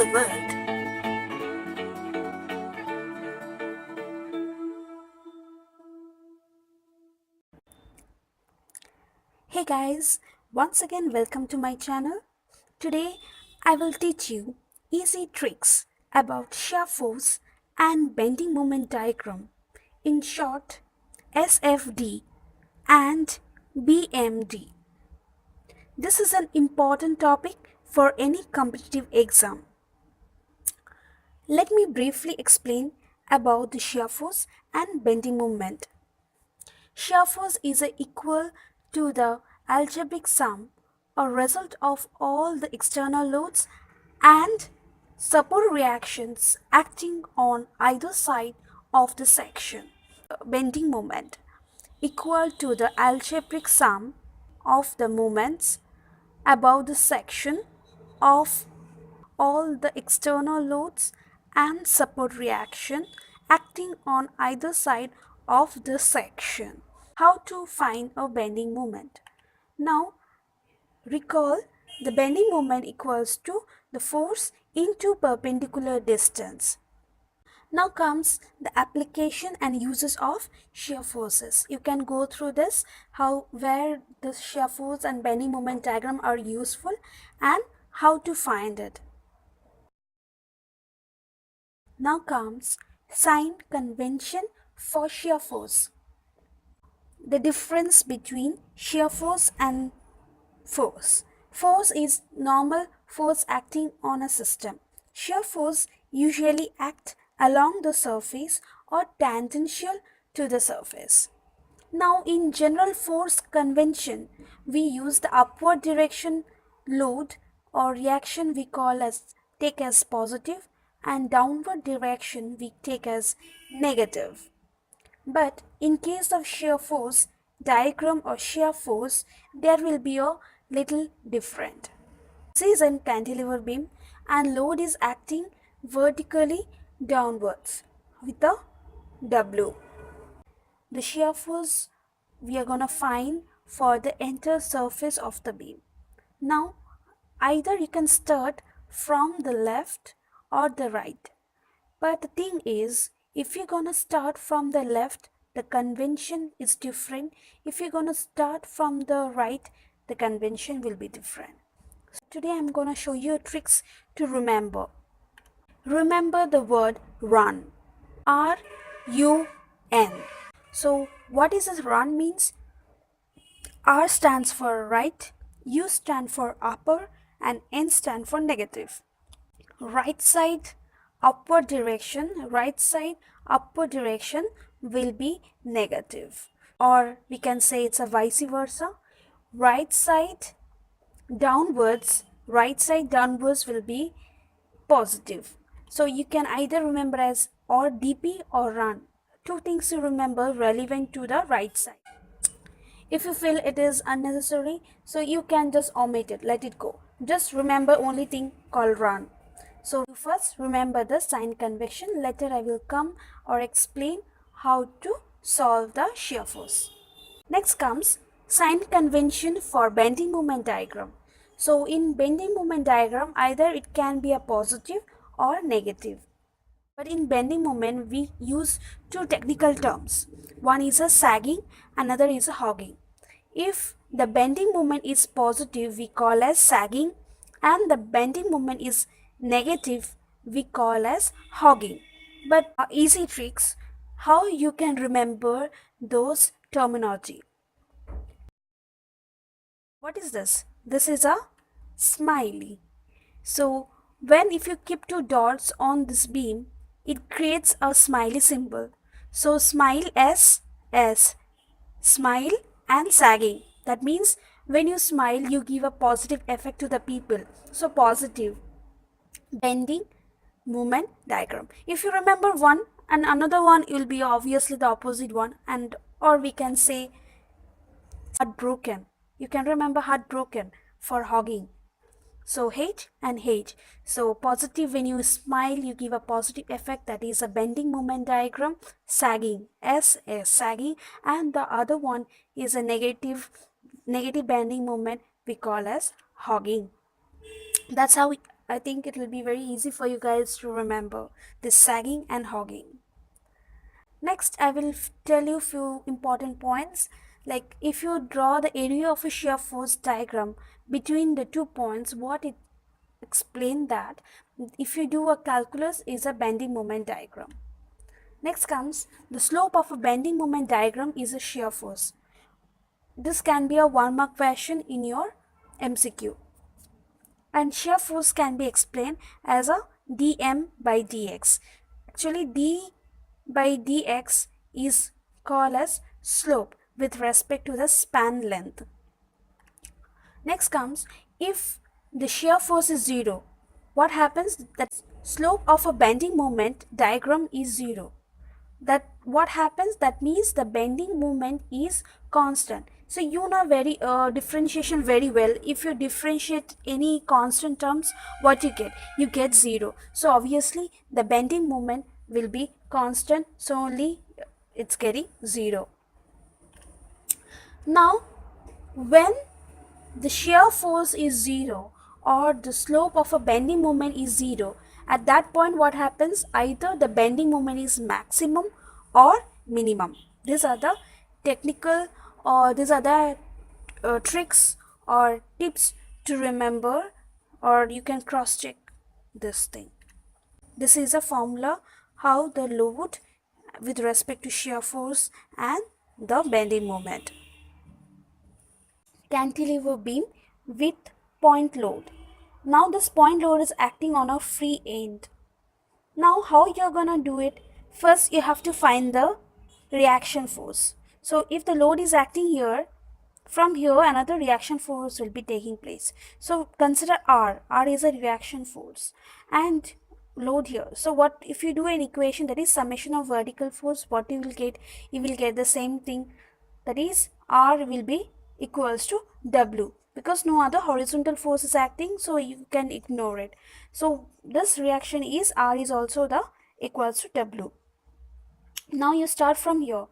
the world. Hey guys, once again welcome to my channel. Today I will teach you easy tricks about shear force and bending moment diagram, in short SFD and BMD. This is an important topic for any competitive exam. Let me briefly explain about the shear force and bending moment. Shear force is equal to the algebraic sum or result of all the external loads and support reactions acting on either side of the section. Bending moment equal to the algebraic sum of the moments above the section of all the external loads and support reaction acting on either side of the section. How to find a bending moment? Now recall the bending moment equals to the force into perpendicular distance. Now comes the application and uses of shear forces. You can go through this, where the shear force and bending moment diagram are useful and how to find it. Now comes sign convention for shear force. The difference between shear force and force. Force is normal force acting on a system. Shear force usually acts along the surface or tangential to the surface. Now in general force convention, we use the upward direction load or reaction we take as positive, and downward direction we take as negative. But in case of shear force diagram or shear force, there will be a little different. This is a cantilever beam and load is acting vertically downwards with a W. The shear force we are gonna find for the entire surface of the beam. Now either you can start from the left or the right. But the thing is, if you're gonna start from the left, the convention is different. If you're gonna start from the right, the convention will be different. So today I'm gonna show you tricks to remember. Remember the word run. R-U-N. So what is this run means? R stands for right, U stands for upper, and N stands for negative. Right side upward direction, right side upward direction will be negative, or we can say it's a vice versa. Right side downwards will be positive. So you can either remember as or DP or run. Two things to remember relevant to the right side. If you feel it is unnecessary, so you can just omit it, let it go. Just remember only thing called run. So first remember the sign convention. Later I will come or explain how to solve the shear force. Next comes sign convention for bending moment diagram. So in bending moment diagram, either it can be a positive or negative. But in bending moment, we use two technical terms. One is a sagging, another is a hogging. If the bending moment is positive, we call as sagging, and the bending moment is negative, we call as hogging. But easy tricks, how you can remember those terminology. What is this? This is a smiley. So if you keep two dots on this beam, it creates a smiley symbol. So smile S, smile and sagging. That means when you smile, you give a positive effect to the people. So positive. Bending moment diagram. If you remember one and another one, it will be obviously the opposite one, and or we can say heartbroken. You can remember heartbroken for hogging. So hate and hate. So positive, when you smile, you give a positive effect, that is a bending moment diagram. Sagging, S is sagging, and the other one is a negative bending moment, we call as hogging. That's how I think it will be very easy for you guys to remember this sagging and hogging. Next, I will tell you few important points. Like if you draw the area of a shear force diagram between the 2 points, what it explain that if you do a calculus is a bending moment diagram. Next comes the slope of a bending moment diagram is a shear force. This can be a 1 mark question in your MCQ. And shear force can be explained as a dm by dx. Actually, d by dx is called as slope with respect to the span length. Next comes, if the shear force is 0, what happens? That slope of a bending moment diagram is 0. That what happens? That means the bending moment is constant. So you know very differentiation very well. If you differentiate any constant terms, what you get 0. So obviously the bending moment will be constant, so only it's getting 0. Now when the shear force is 0 or the slope of a bending moment is 0, at that point what happens? Either the bending moment is maximum or minimum. These are the technical or these are the tricks or tips to remember, or you can cross check this thing. This is a formula how the load with respect to shear force and the bending moment. Cantilever beam with point load. Now this point load is acting on a free end. Now how you're gonna do it? First you have to find the reaction force. So if the load is acting here, from here another reaction force will be taking place. So consider R. R is a reaction force and load here. So what if you do an equation that is summation of vertical force, what you will get? You will get the same thing, that is R will be equals to W, because no other horizontal force is acting, so you can ignore it. So this reaction is R is also the equals to W. Now you start from here.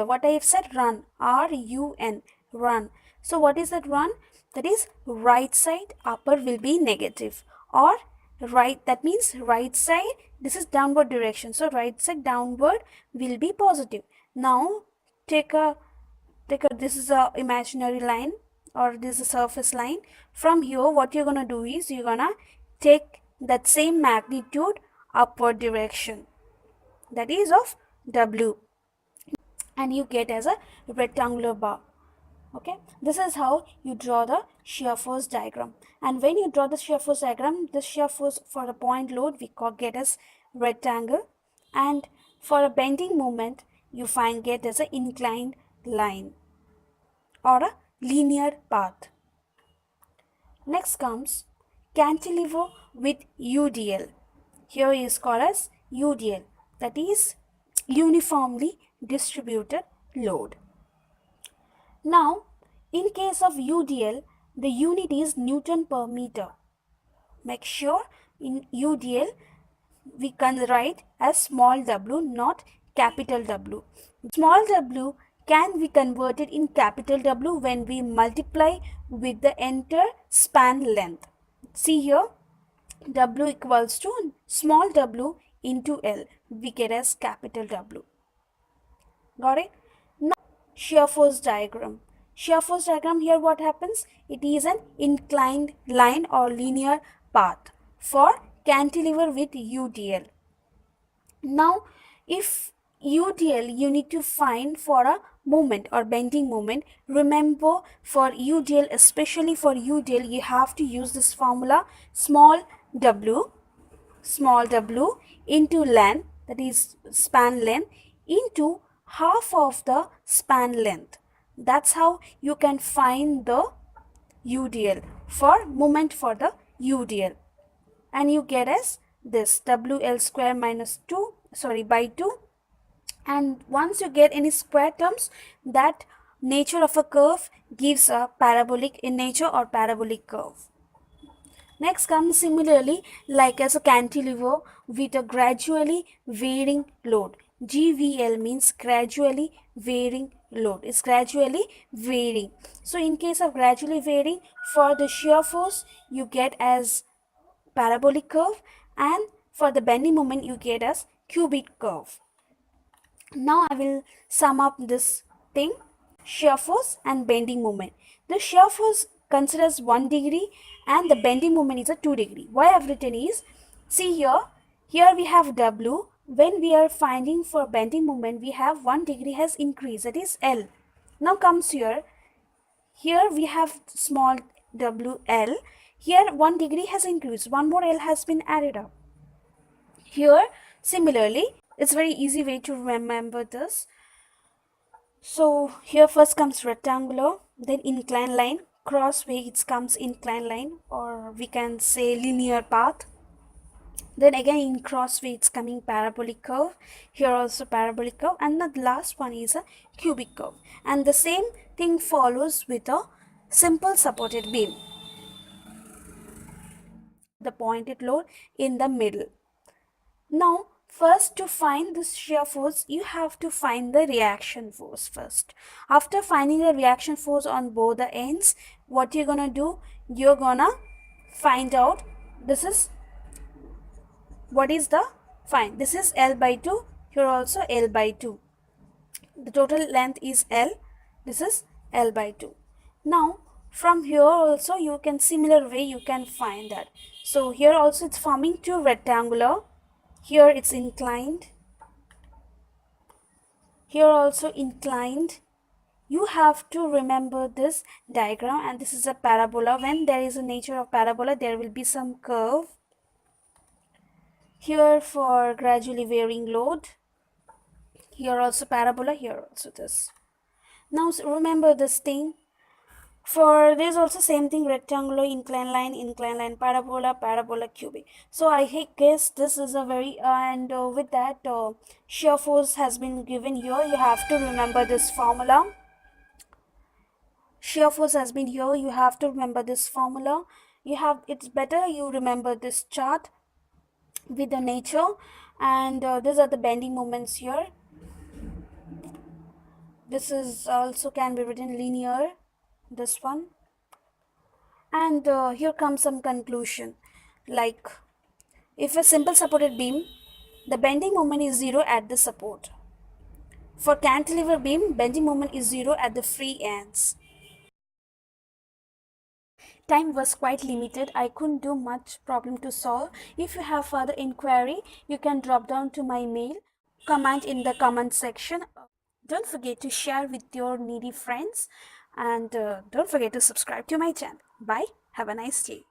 What I have said, run. R-U-N, run. So what is that run? That is right side upper will be negative, or right, that means right side, this is downward direction. So right side downward will be positive. Now take a this is a imaginary line, or this is a surface line. From here what you're gonna do is you're gonna take that same magnitude upward direction, that is of W, and you get as a rectangular bar. Okay, this is how you draw the shear force diagram. And when you draw the shear force diagram, the shear force for a point load we get as rectangle, and for a bending moment you get as an inclined line or a linear path. Next comes cantilever with UDL. Here is called as UDL, that is uniformly distributed load. Now in case of UDL, the unit is Newton per meter. Make sure in UDL we can write as small w, not capital W. Small w can be converted in capital W when we multiply with the entire span length. See here, W equals to small w into L, we get as capital W. Got it? Now shear force diagram. Shear force diagram, here what happens? It is an inclined line or linear path for cantilever with UDL. Now if UDL you need to find for a moment or bending moment, remember for UDL, especially for UDL, you have to use this formula small w into length, that is span length, into half of the span length. That's how you can find the UDL for moment for the UDL, and you get as this WL square minus 2 by 2. And once you get any square terms, that nature of a curve gives a parabolic in nature or parabolic curve. Next comes similarly like as a cantilever with a gradually varying load. GVL means gradually varying load. It's gradually varying. So in case of gradually varying, for the shear force you get as parabolic curve, and for the bending moment you get as cubic curve. Now I will sum up this thing: shear force and bending moment. The shear force considers 1 degree and the bending moment is a 2 degree. Why I've written is, see here we have W. When we are finding for bending moment, we have 1 degree has increased, that is L. Now comes here we have small WL. Here 1 degree has increased, one more L has been added up. Here similarly, it's very easy way to remember this. So here first comes rectangular, then inclined line, cross weights comes inclined line, or we can say linear path. Then again in cross weights coming parabolic curve, here also parabolic curve, and the last one is a cubic curve. And the same thing follows with a simple supported beam. The pointed load in the middle. Now, first to find this shear force, you have to find the reaction force first. After finding the reaction force on both the ends, what you're gonna do? You're gonna find out this is what is the fine. This is L by 2. Here also L by 2. The total length is L. This is L by 2. Now, from here also you can similar way you can find that. So here also it's forming two rectangular. Here it's inclined, here also inclined. You have to remember this diagram, and this is a parabola. When there is a nature of parabola, there will be some curve. Here for gradually varying load. Here also parabola, here also this. Now remember this thing. For this also same thing, rectangular, inclined line, parabola, parabola, cubic. So I guess this is a very and with that shear force has been given here. You have to remember this formula. Shear force has been here. You have to remember this formula. It's better you remember this chart with the nature, and these are the bending moments here. This is also can be written linear, this one. And here comes some conclusion, like if a simple supported beam, the bending moment is 0 at the support. For cantilever beam, bending moment is 0 at the free ends. Time was quite limited. I couldn't do much problem to solve. If you have further inquiry, you can drop down to my mail, comment in the comment section. Don't forget to share with your needy friends, and don't forget to subscribe to my channel. Bye. Have a nice day.